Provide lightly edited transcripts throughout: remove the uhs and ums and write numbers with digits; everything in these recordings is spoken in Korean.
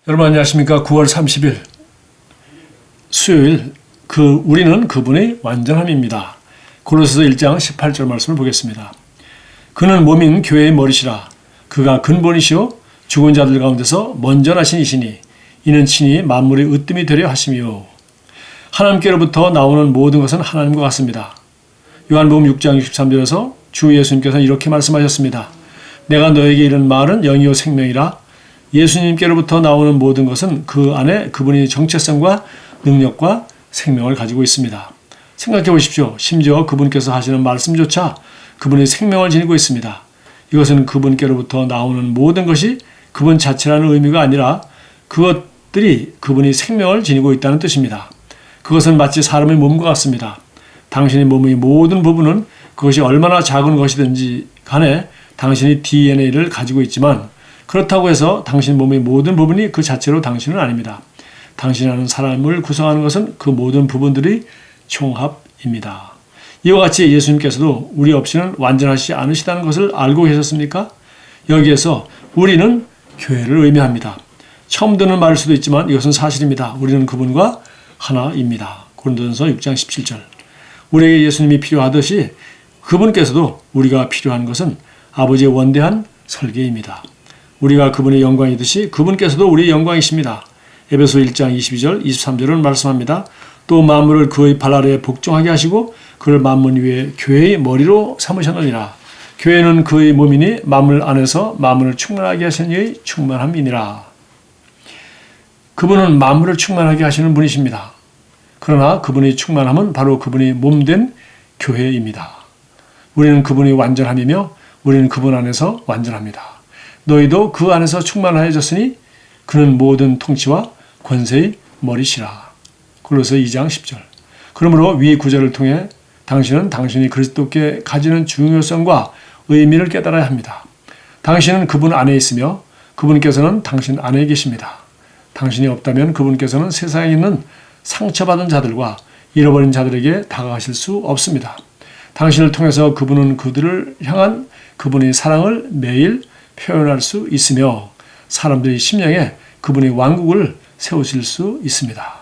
여러분 안녕하십니까? 9월 30일 수요일 우리는 그분의 완전함입니다. 골로새서 1장 18절 말씀을 보겠습니다. 그는 몸인 교회의 머리시라. 그가 근본이시요 죽은 자들 가운데서 먼저 나신 이시니 이는 친히 만물의 으뜸이 되려 하심이요. 하나님께로부터 나오는 모든 것은 하나님과 같습니다. 요한복음 6장 63절에서 주 예수님께서는 이렇게 말씀하셨습니다. 내가 너에게 이른 말은 영이요 생명이라. 예수님께로부터 나오는 모든 것은 그 안에 그분의 정체성과 능력과 생명을 가지고 있습니다. 생각해 보십시오. 심지어 그분께서 하시는 말씀조차 그분의 생명을 지니고 있습니다. 이것은 그분께로부터 나오는 모든 것이 그분 자체라는 의미가 아니라 그것들이 그분의 생명을 지니고 있다는 뜻입니다. 그것은 마치 사람의 몸과 같습니다. 당신의 몸의 모든 부분은 그것이 얼마나 작은 것이든지 간에 당신이 DNA를 가지고 있지만 그렇다고 해서 당신 몸의 모든 부분이 그 자체로 당신은 아닙니다. 당신이라는 사람을 구성하는 것은 그 모든 부분들이 총합입니다. 이와 같이 예수님께서도 우리 없이는 완전하시지 않으시다는 것을 알고 계셨습니까? 여기에서 우리는 교회를 의미합니다. 처음 듣는 말일 수도 있지만 이것은 사실입니다. 우리는 그분과 하나입니다. 고린도전서 6장 17절. 우리에게 예수님이 필요하듯이 그분께서도 우리가 필요한 것은 아버지의 원대한 설계입니다. 우리가 그분의 영광이듯이 그분께서도 우리의 영광이십니다. 에베소 1장 22절, 23절은 말씀합니다. 또 만물을 그의 발 아래에 복종하게 하시고 그를 만물 위에 교회의 머리로 삼으셨느니라. 교회는 그의 몸이니 만물 안에서 만물을 충만하게 하신 이의 충만함이니라. 그분은 만물을 충만하게 하시는 분이십니다. 그러나 그분의 충만함은 바로 그분이 몸된 교회입니다. 우리는 그분이 완전함이며 우리는 그분 안에서 완전합니다. 너희도 그 안에서 충만하여졌으니 그는 모든 통치와 권세의 머리시라. 골로새 2장 10절. 그러므로 위 구절을 통해 당신은 당신이 그리스도께 가지는 중요성과 의미를 깨달아야 합니다. 당신은 그분 안에 있으며 그분께서는 당신 안에 계십니다. 당신이 없다면 그분께서는 세상에 있는 상처받은 자들과 잃어버린 자들에게 다가가실 수 없습니다. 당신을 통해서 그분은 그들을 향한 그분의 사랑을 매일 표현할 수 있으며 사람들의 심령에 그분의 왕국을 세우실 수 있습니다.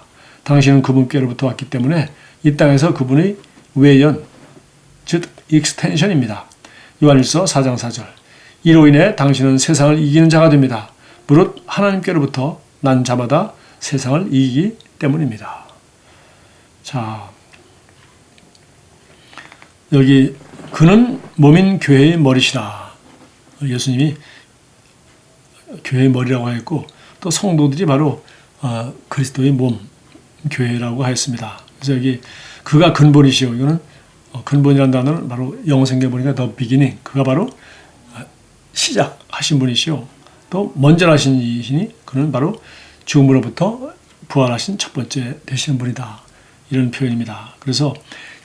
당신은 그분께로부터 왔기 때문에 이 땅에서 그분의 외연, 즉 익스텐션입니다. 요한일서 4장 4절. 이로 인해 당신은 세상을 이기는 자가 됩니다. 무릇 하나님께로부터 난 자마다 세상을 이기기 때문입니다. 자, 여기 그는 몸인 교회의 머리시라. 예수님이 교회의 머리라고 했고 또 성도들이 바로 그리스도의 몸, 교회라고 하였습니다. 그래서 여기 그가 근본이시오. 이거는 근본이라는 단어는 바로 영어성경에 보니까 the beginning. 그가 바로 시작하신 분이시오. 또 먼저 하신 이시니 그는 바로 죽음으로부터 부활하신 첫 번째 되시는 분이다. 이런 표현입니다. 그래서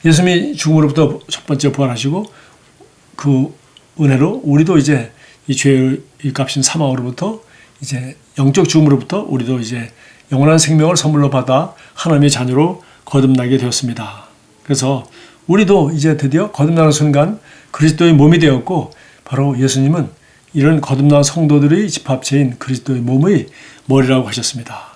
예수님이 죽음으로부터 첫 번째 부활하시고 그 은혜로 우리도 이제 이 죄의 값인 사망으로부터 이제 영적 죽음으로부터 우리도 이제 영원한 생명을 선물로 받아 하나님의 자녀로 거듭나게 되었습니다. 그래서 우리도 이제 드디어 거듭나는 순간 그리스도의 몸이 되었고 바로 예수님은 이런 거듭난 성도들의 집합체인 그리스도의 몸의 머리라고 하셨습니다.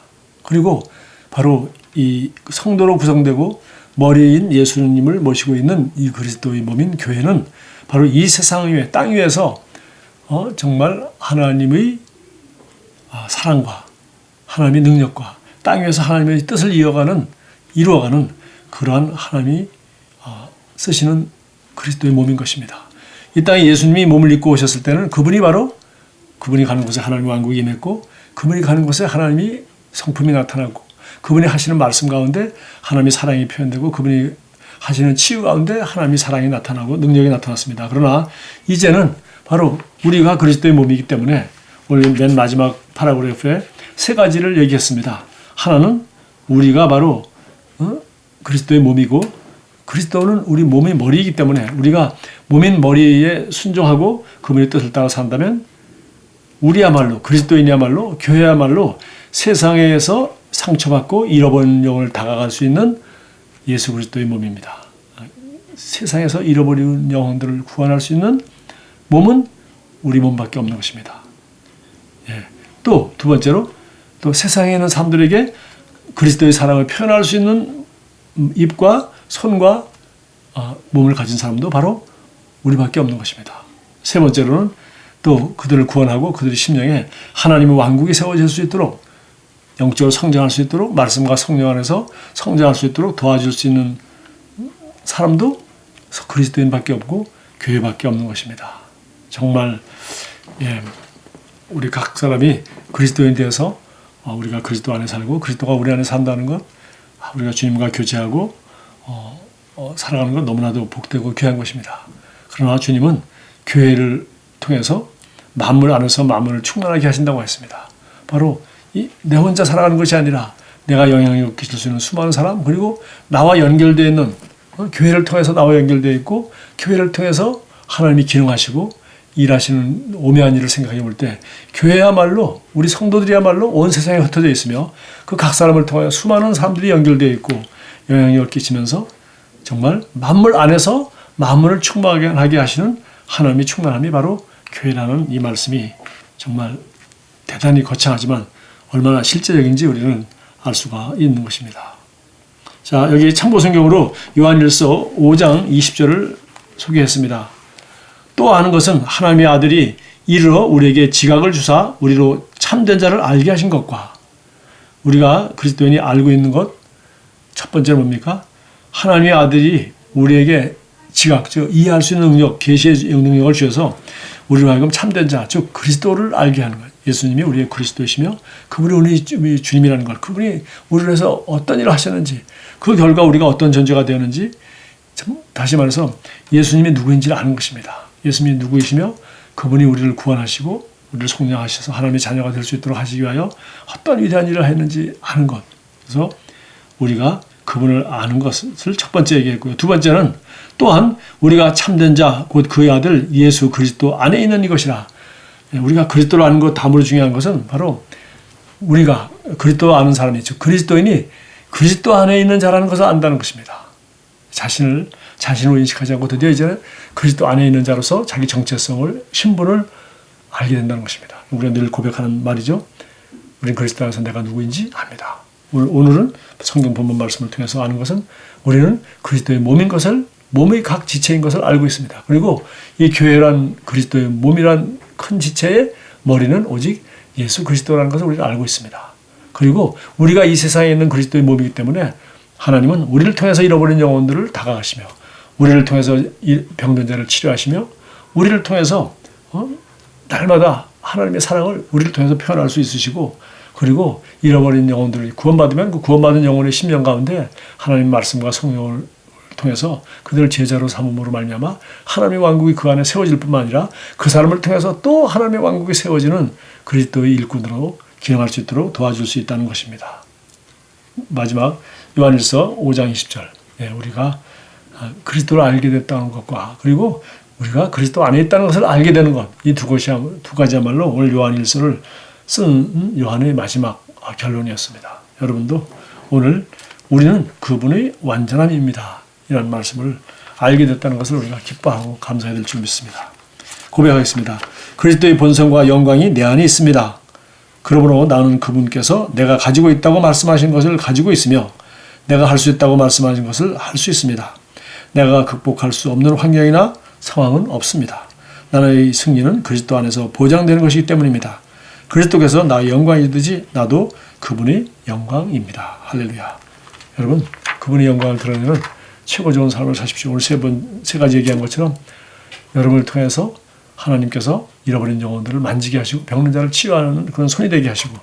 그리고 바로 이 성도로 구성되고 머리인 예수님을 모시고 있는 이 그리스도의 몸인 교회는 바로 이 세상 위에 땅 위에서 정말 하나님의 사랑과 하나님의 능력과 땅 위에서 하나님의 뜻을 이루어가는 그러한 하나님이 쓰시는 그리스도의 몸인 것입니다. 이 땅에 예수님이 몸을 입고 오셨을 때는 그분이 가는 곳에 하나님의 왕국이 임했고 그분이 가는 곳에 하나님이 성품이 나타나고 그분이 하시는 말씀 가운데 하나님의 사랑이 표현되고 그분이 하시는 치유 가운데 하나님의 사랑이 나타나고 능력이 나타났습니다. 그러나 이제는 바로 우리가 그리스도의 몸이기 때문에 오늘 맨 마지막 파라그래프에 세 가지를 얘기했습니다. 하나는 우리가 바로 그리스도의 몸이고 그리스도는 우리 몸의 머리이기 때문에 우리가 몸인 머리에 순종하고 그분의 뜻을 따라 산다면 우리야말로 그리스도인이야말로 교회야말로 세상에서 상처받고 잃어버린 영혼을 다가갈 수 있는 예수 그리스도의 몸입니다. 세상에서 잃어버린 영혼들을 구원할 수 있는 몸은 우리 몸밖에 없는 것입니다. 또 두 번째로 또 세상에 있는 사람들에게 그리스도의 사랑을 표현할 수 있는 입과 손과 몸을 가진 사람도 바로 우리밖에 없는 것입니다. 세 번째로는 또 그들을 구원하고 그들의 심령에 하나님의 왕국이 세워질 수 있도록 영적으로 성장할 수 있도록 말씀과 성령 안에서 성장할 수 있도록 도와줄 수 있는 사람도 그리스도인밖에 없고 교회밖에 없는 것입니다. 정말 우리 각 사람이 그리스도인 되어서 우리가 그리스도 안에 살고 그리스도가 우리 안에 산다는 것, 우리가 주님과 교제하고 살아가는 건 너무나도 복되고 귀한 것입니다. 그러나 주님은 교회를 통해서 만물 안에서 만물을 충만하게 하신다고 했습니다. 바로 내 혼자 살아가는 것이 아니라 내가 영향력 끼칠 수 있는 수많은 사람, 그리고 나와 연결되어 있는 교회를 통해서 나와 연결되어 있고 교회를 통해서 하나님이 기능하시고 일하시는 오묘한 일을 생각해 볼 때 교회야말로 우리 성도들이야말로 온 세상에 흩어져 있으며 그 각 사람을 통하여 수많은 사람들이 연결되어 있고 영향력을 끼치면서 정말 만물 안에서 만물을 충만하게 하시는 하나님의 충만함이 바로 교회라는 이 말씀이 정말 대단히 거창하지만 얼마나 실제적인지 우리는 알 수가 있는 것입니다. 자, 여기 참고성경으로 요한일서 5장 20절을 소개했습니다. 또 아는 것은 하나님의 아들이 이르러 우리에게 지각을 주사 우리로 참된 자를 알게 하신 것과 우리가 그리스도인이 알고 있는 것, 첫 번째는 뭡니까? 하나님의 아들이 우리에게 지각, 즉 이해할 수 있는 능력, 계시의 능력을 주셔서 우리로 하여금 참된 자, 즉 그리스도를 알게 하는 것. 예수님이 우리의 그리스도이시며 그분이 우리 주님이라는 걸, 그분이 우리를 해서 어떤 일을 하셨는지, 그 결과 우리가 어떤 존재가 되었는지, 다시 말해서 예수님이 누구인지를 아는 것입니다. 예수님이 누구이시며 그분이 우리를 구원하시고 우리를 속량하셔서 하나님의 자녀가 될 수 있도록 하시기 위하여 어떤 위대한 일을 했는지 아는 것. 그래서 우리가 그분을 아는 것을 첫 번째 얘기했고요. 두 번째는 또한 우리가 참된 자, 곧 그의 아들 예수 그리스도 안에 있는 이것이라. 우리가 그리스도를 아는 것 다음으로 중요한 것은 바로 우리가 그리스도 아는 사람이, 즉 그리스도인이 그리스도 안에 있는 자라는 것을 안다는 것입니다. 자신을 인식하지 않고 드디어 이제는 그리스도 안에 있는 자로서 자기 정체성을, 신분을 알게 된다는 것입니다. 우리가 늘 고백하는 말이죠. 우리는 그리스도 안에서 내가 누구인지 압니다. 오늘은 성경 본문 말씀을 통해서 아는 것은 우리는 그리스도의 몸인 것을, 몸의 각 지체인 것을 알고 있습니다. 그리고 이 교회란 그리스도의 몸이란 큰 지체의 머리는 오직 예수 그리스도라는 것을 우리가 알고 있습니다. 그리고 우리가 이 세상에 있는 그리스도의 몸이기 때문에 하나님은 우리를 통해서 잃어버린 영혼들을 다가가시며 우리를 통해서 병든 자를 치료하시며 우리를 통해서 날마다 하나님의 사랑을 우리를 통해서 표현할 수 있으시고, 그리고 잃어버린 영혼들을 구원받으면 그 구원받은 영혼의 심령 가운데 하나님 말씀과 성령을 통해서 그들을 제자로 삼음으로 말미암아 하나님의 왕국이 그 안에 세워질 뿐만 아니라 그 사람을 통해서 또 하나님의 왕국이 세워지는 그리스도의 일꾼으로 기능할 수 있도록 도와줄 수 있다는 것입니다. 마지막 요한일서 5장 20절, 우리가 그리스도를 알게 됐다는 것과 그리고 우리가 그리스도 안에 있다는 것을 알게 되는 것, 이 두 가지야말로 오늘 요한일서를 쓴 요한의 마지막 결론이었습니다. 여러분도 오늘 우리는 그분의 완전함입니다, 이런 말씀을 알게 됐다는 것을 우리가 기뻐하고 감사해야 될 줄 믿습니다. 고백하겠습니다. 그리스도의 본성과 영광이 내 안에 있습니다. 그러므로 나는 그분께서 내가 가지고 있다고 말씀하신 것을 가지고 있으며 내가 할 수 있다고 말씀하신 것을 할 수 있습니다. 내가 극복할 수 없는 환경이나 상황은 없습니다. 나의 승리는 그리스도 안에서 보장되는 것이기 때문입니다. 그리스도께서 나의 영광이듯이 나도 그분의 영광입니다. 할렐루야. 여러분, 그분의 영광을 드러내는 최고 좋은 삶을 사십시오. 오늘 세 가지 얘기한 것처럼 여러분을 통해서 하나님께서 잃어버린 영혼들을 만지게 하시고 병든 자를 치유하는 그런 손이 되게 하시고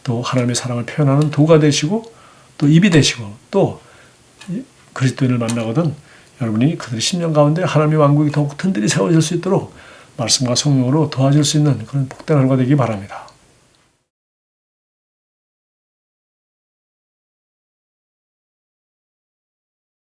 또 하나님의 사랑을 표현하는 도가 되시고 또 입이 되시고 또 그리스도인을 만나거든 여러분이 그들의 심령 가운데 하나님의 왕국이 더욱 튼튼히 세워질 수 있도록 말씀과 성령으로 도와줄 수 있는 그런 복된 하루가 되기 바랍니다.